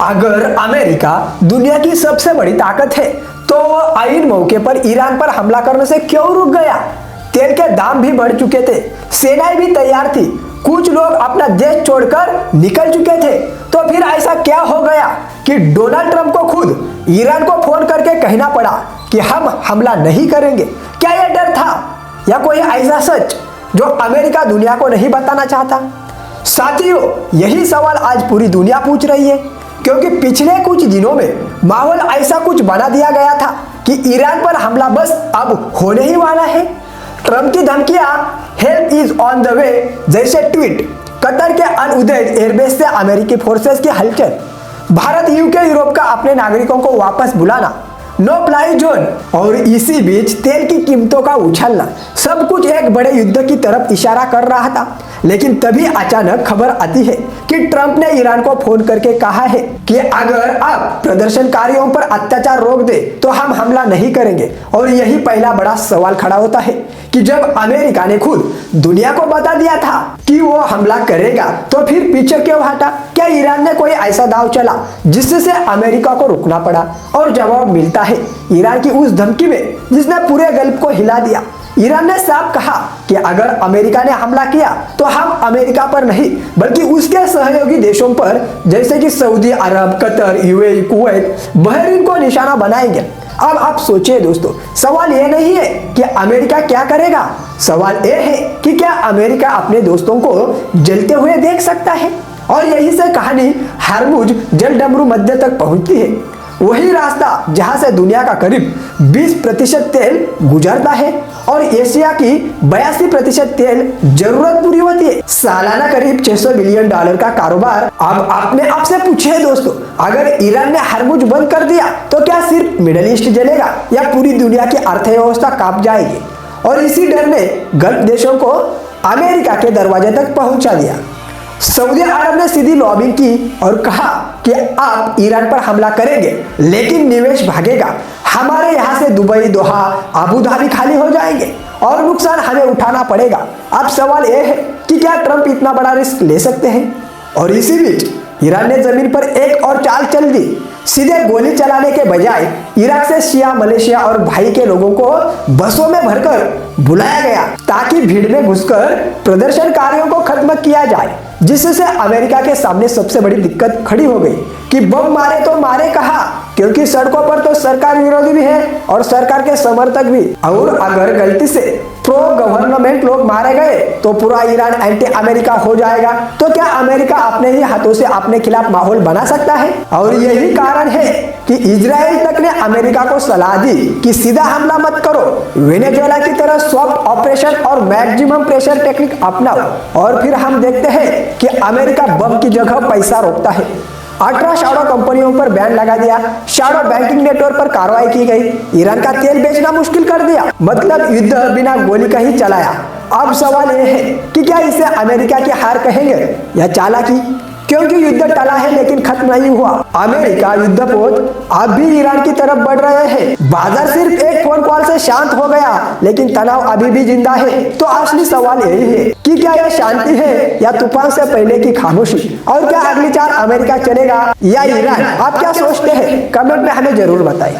अगर अमेरिका दुनिया की सबसे बड़ी ताकत है तो आईन मौके पर ईरान पर हमला करने से क्यों रुक गया? तेल के दाम भी बढ़ चुके थे, सेनाएं भी तैयार थी, कुछ लोग अपना देश छोड़कर निकल चुके थे। तो फिर ऐसा क्या हो गया कि डोनाल्ड ट्रंप को खुद ईरान को फोन करके कहना पड़ा कि हम हमला नहीं करेंगे? क्या यह डर था या कोई ऐसा सच जो अमेरिका दुनिया को नहीं बताना चाहता? साथियों, यही सवाल आज पूरी दुनिया पूछ रही है, क्योंकि पिछले कुछ दिनों में माहौल ऐसा कुछ बना दिया गया था कि ईरान पर हमला बस अब होने ही वाला है। ट्रंप की धमकियां, help is on the way जैसे ट्वीट, कतर के अल उदैद एयरबेस से अमेरिकी फोर्सेस की हलचल, भारत यूके यूरोप का अपने नागरिकों को वापस बुलाना, नो फ्लाई जोन और इसी बीच तेल की कीमतों का उछलना, सब कुछ एक बड़े युद्ध की तरफ इशारा कर रहा था। लेकिन तभी अचानक खबर आती है कि ट्रंप ने ईरान को फोन करके कहा है कि अगर आप प्रदर्शनकारियों पर अत्याचार रोक दे तो हम हमला नहीं करेंगे। और यही पहला बड़ा सवाल खड़ा होता है कि जब अमेरिका ने खुद दुनिया को बता दिया था कि वो हमला करेगा तो फिर पीछे क्यों हटा? क्या ईरान ने कोई ऐसा दाव चला जिससे अमेरिका को रुकना पड़ा? और जवाब मिलता है ईरान की उस धमकी में जिसने पूरे गल्फ को हिला दिया। ईरान ने साफ कहा कि अगर अमेरिका ने हमला किया तो हम अमेरिका पर नहीं बल्कि उसके सहयोगी देशों पर जैसे कि सऊदी अरब, कतर, यूएई, कुवैत, बहरीन को निशाना बनाएंगे। अब आप सोचिए दोस्तों, सवाल ये नहीं है कि अमेरिका क्या करेगा, सवाल ये है कि क्या अमेरिका अपने दोस्तों को जलते हुए देख सकता है? और यही से कहानी हॉर्मुज़ जलडमरू मध्य तक पहुंचती है, वही रास्ता जहां से दुनिया का करीब 20% तेल गुजरता है और एशिया की 82% तेल जरूरत पूरी होती है। सालाना करीब $600 बिलियन का कारोबार। अब अपने आप से पूछिए दोस्तों, अगर ईरान ने हॉर्मुज़ बंद कर दिया तो क्या सिर्फ मिडिल ईस्ट जलेगा या पूरी दुनिया की अर्थव्यवस्था कांप जाएगी? और इसी डर ने गल्फ देशों को अमेरिका के दरवाजे तक पहुंचा दिया। सऊदी अरब ने सीधी लॉबिंग की और कहा कि आप ईरान पर हमला करेंगे लेकिन निवेश भागेगा, हमारे यहाँ से दुबई, दोहा, अबू धाबी खाली हो जाएंगे और नुकसान हमें उठाना पड़ेगा। अब सवाल यह है कि क्या ट्रंप इतना बड़ा रिस्क ले सकते हैं? और इसी बीच ईरान ने जमीन पर एक और चाल चल दी। सीधे गोली चलाने के बजाय इराक से शिया, मलेशिया और भाई के लोगों को बसों में भरकर बुलाया गया ताकि भीड़ में घुसकर प्रदर्शनकारियों को खत्म किया जाए, जिससे अमेरिका के सामने सबसे बड़ी दिक्कत खड़ी हो गई कि बम मारे तो मारे कहाँ, क्योंकि सड़कों पर तो सरकार विरोधी भी है और सरकार के समर्थक भी। और अगर गलती से प्रो गवर्नमेंट लोग मारे गए तो पूरा ईरान एंटी अमेरिका हो जाएगा। तो क्या अमेरिका अपने ही हाथों से अपने खिलाफ माहौल बना सकता है? और यही कारण है कि इजराइल तक ने अमेरिका को सलाह दी कि सीधा हमला मत करो, वेनेजुएला की तरह सॉफ्ट ऑपरेशन और मैक्सिमम प्रेशर टेक्निक अपनाओ और फिर हम देखते हैं कि अमेरिका बम की जगह पैसा रोकता है। 18 शैडो कंपनियों पर बैन लगा दिया, शैडो बैंकिंग नेटवर्क पर कार्रवाई की गई, ईरान का तेल बेचना मुश्किल कर दिया, मतलब युद्ध बिना गोली का ही चलाया। अब सवाल यह है कि क्या इसे अमेरिका की हार कहेंगे या चालाकी? क्योंकि युद्ध टला है लेकिन खत्म नहीं हुआ। अमेरिका युद्धपोत अब भी ईरान की तरफ बढ़ रहे हैं। बाजार सिर्फ एक फोन कॉल से शांत हो गया लेकिन तनाव अभी भी जिंदा है। तो असली सवाल यही है कि क्या यह शांति है या तूफान से पहले की खामोशी? और क्या अगली चाल अमेरिका चलेगा या ईरान? आप क्या सोचते हैं? कमेंट में हमें जरूर बताएं।